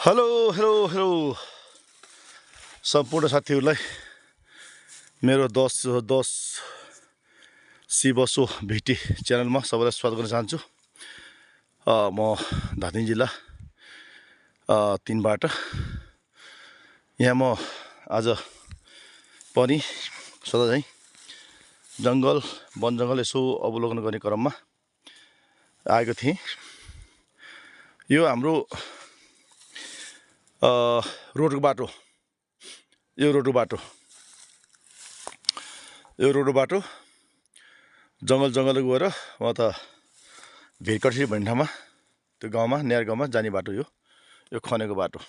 Hello hello hello सम्पूर्ण साथीहरूलाई मेरो दस सिबसो भिटी च्यानलमा सबैलाई स्वागत गर्न चाहन्छु। म धादिङ जिल्ला 3बाट यहाँ म आज पनि सदा झैँ वन जङ्गल यसो अवलोकन गर्ने क्रममा आएको थिएँ। यो हाम्रो रोडको बाटो यो रोडको बाटो जङ्गल गएर म त भिरकठी भन्ने ठाउँमा त्यो गाउँमा नेर गाउँमा जाने बाटो यो खनेको बाटो।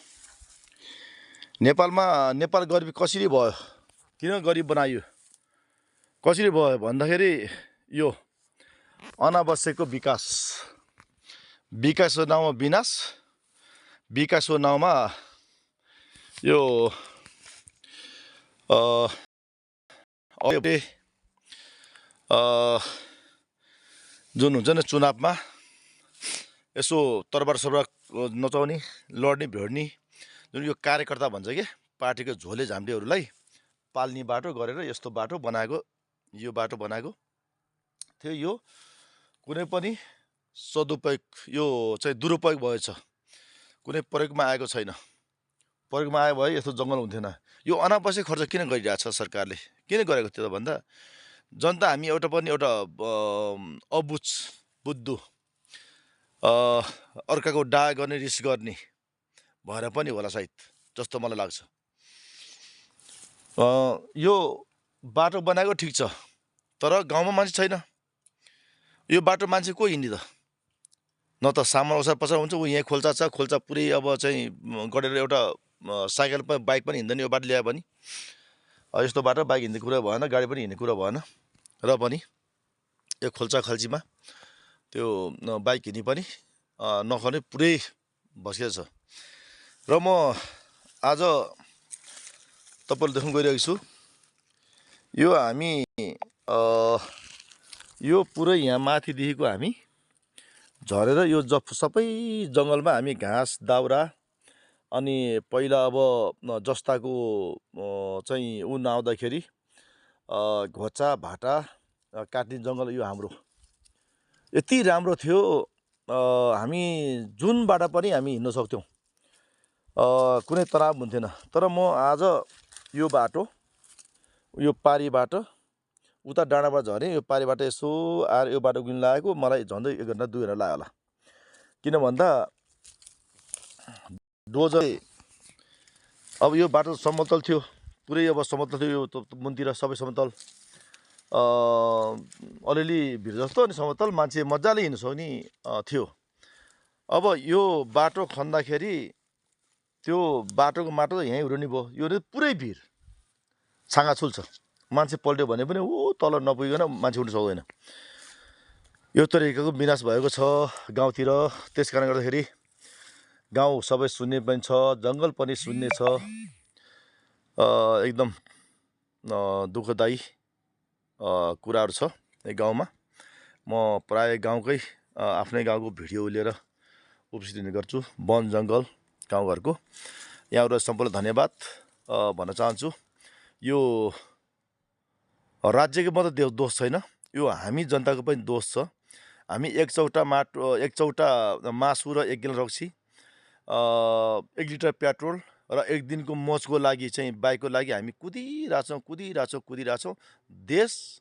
नेपाल गरिब कसरी भयो, किन गरिब बनायो, कसरी भयो भन्दाखेरि यो अनावश्यकको विकासको नाउँमा विनाश, विकासको नाउँमा यो जुन हुन्छ नि चुनावमा यसो तरबार नचाउने, लड्ने भिड्ने जुन यो कार्यकर्ता भन्छ कि पार्टीको झोले झाम्टेहरूलाई पाल्ने बाटो गरेर यस्तो बाटो बनाएको थियो। यो कुनै पनि सदुपयोग, यो चाहिँ दुरुपयोग भएछ, कुनै प्रयोगमा आएको छैन। प्रयोगमा आयो भए यस्तो जङ्गल हुन्थेन। यो अनावश्यक खर्च किन गरिरहेछ सरकारले, किन गरेको थियो त भन्दा जनता हामी एउटा बुद्धु अर्काको डाहा गर्ने, रिस गर्ने भएर पनि होला सायद, जस्तो मलाई लाग्छ। यो बाटो बनाएको ठिक छ, तर गाउँमा मान्छे छैन। यो बाटो मान्छे को हिँड्ने त? न त सामान ओसार पसार हुन्छ। ऊ यहाँ खोल्चा छ, खोल्चा पुरै अब चाहिँ गरेर एउटा साइकल बाइक पनि हिँड्दैन यो बाटो ल्यायो भने। यस्तो बाटो बाइक हिँड्ने कुरा भएन, गाडी पनि हिँड्ने कुरा भएन। र पनि यो खोल्चा खल्चीमा त्यो बाइक हिँड्ने पनि नखर्ने पुरै भस्किएको छ। र म आज तपाईँले देख्न गइरहेको छु, यो हामी यो पुरै यहाँ माथिदेखिको हामी झरेर यो सबै जङ्गलमा हामी घाँस दाउरा अनि पहिला अब जस्ताको चाहिँ ऊ नआउँदाखेरि घोचा भाटा काट्ने जङ्गल यो हाम्रो यति राम्रो थियो। हामी जुनबाट पनि हामी हिँड्न सक्थ्यौँ, कुनै तनाव हुन्थेन। तर म आज यो बाटो, यो पारीबाट उता डाँडाबाट झरेँ, यो पारीबाट यसो आएर यो बाटो किन लागेको मलाई झन्डै 1 घन्टा 2 घन्टा लाग्यो होला। किन भन्दा डोजर अब यो बाटो समतल थियो, पुरै अब समतल थियो। यो मुनतिर सबै समतल, अलिअलि भिर जस्तो अनि समतल, मान्छे मजाले हिँड्न सक्ने थियो। अब यो बाटो खन्दाखेरि त्यो बाटोको माटो त यहीँ उड्ने भयो। यो पुरै भिर छाँगाछुल छ, मान्छे पल्ट्यो भने पनि ऊ तल नपुगिकन मान्छे उठ्न सक्दैन। यो तरिकाको विनाश भएको छ गाउँतिर। त्यस कारणले गर्दाखेरि गाउँ सबै शून्य पनि छ, जङ्गल पनि शून्य छ। एकदम दुःखदायी कुराहरू छ यो गाउँमा। म प्राय गाउँकै आफ्नै गाउँको भिडियो लिएर उपस्थित हुने गर्छु, वन जङ्गल गाउँघरको। यहाँबाट सम्पूर्ण धन्यवाद भन्न चाहन्छु। यो राज्यको मात्रै दोष छैन, यो हामी जनताको पनि दोष छ। हामी एक चौटा मासु र 1 गिलास रक्सी, 1 लिटर पेट्रोल र 1 दिनको मोजको लागि चाहिँ बाइकको लागि हामी कुदिरहेछौँ। देश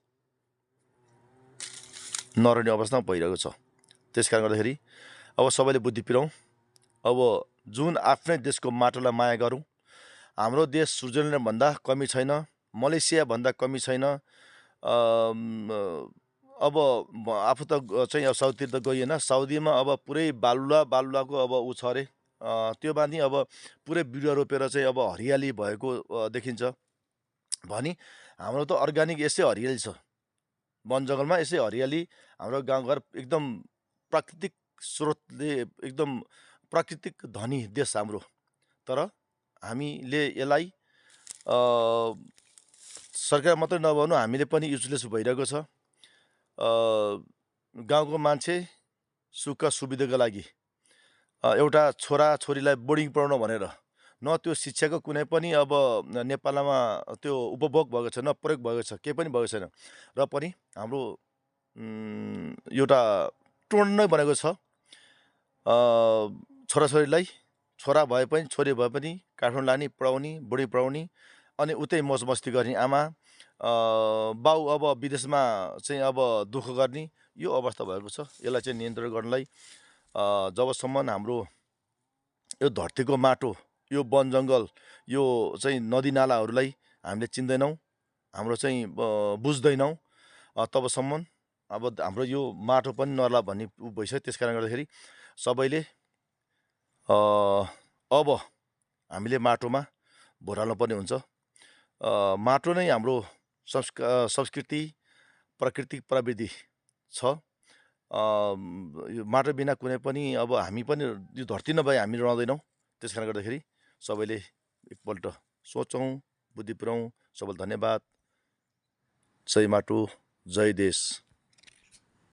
नरहने अवस्थामा भइरहेको छ। त्यस कारणले गर्दाखेरि अब सबैले बुद्धि फिराउँ। अब जुन आफ्नै देशको माटोलाई माया गरौँ। हाम्रो देश स्विजरल्यान्डभन्दा कमी छैन, मलेसियाभन्दा कमी छैन। अब आफू त चाहिँ साउथतिर त गइएन, साउदीमा अब पुरै बालुवाको अब ऊ छ अरे। त्यो माथि अब पुरै बिरुवा रोपेर चाहिँ अब हरियाली भएको देखिन्छ भनी हाम्रो त अर्ग्यानिक यसै हरियाली छ। वन जङ्गलमा यसै हरियाली, हाम्रो गाउँघर एकदम प्राकृतिक स्रोतले एकदम प्राकृतिक धनी देश हाम्रो। तर हामीले यसलाई सरकार मात्रै नभनु हामीले पनि युजलेस भइरहेको छ। गाउँको मान्छे सुख सुविधाको लागि एउटा छोराछोरीलाई बोर्डिङ पढाउन भनेर न त्यो शिक्षाको कुनै पनि अब नेपालमा त्यो उपभोग भएको छ, न प्रयोग भएको छ, केही पनि भएको छैन र पनि हाम्रो एउटा टोन नै बनेको छ। छोराछोरीलाई छोरा भए पनि छोरी भए पनि काठमाडौँ लाने, पढाउने, बोर्डिङ पढाउने अनि उतै मोज मस्ती गर्ने आमा, बाउ अब विदेशमा चाहिँ अब दुःख गर्ने यो अवस्था भएको छ। यसलाई चाहिँ नियन्त्रण गर्नलाई जबसम्म हाम्रो यो धरतीको माटो, यो वन जङ्गल, यो चाहिँ नदीनालाहरूलाई हामीले चिन्दैनौँ, हाम्रो चाहिँ बुझ्दैनौँ, तबसम्म अब हाम्रो यो माटो पनि नर्ला भन्ने भइसक्यो। त्यस कारणले गर्दाखेरि सबैले अब हामीले माटोमा भोट हाल्नुपर्ने हुन्छ। माटो नै हाम्रो संस्कृति, प्राकृतिक प्रविधि छ। यो माटो बिना कुनै पनि अब हामी पनि यो धरती नभए हामी रहँदैनौँ। त्यस कारणले गर्दाखेरि सबैले एकपल्ट सोचौँ, बुद्धि पुऱ्याउँ। सबैलाई धन्यवाद। जय माटो, जय देश।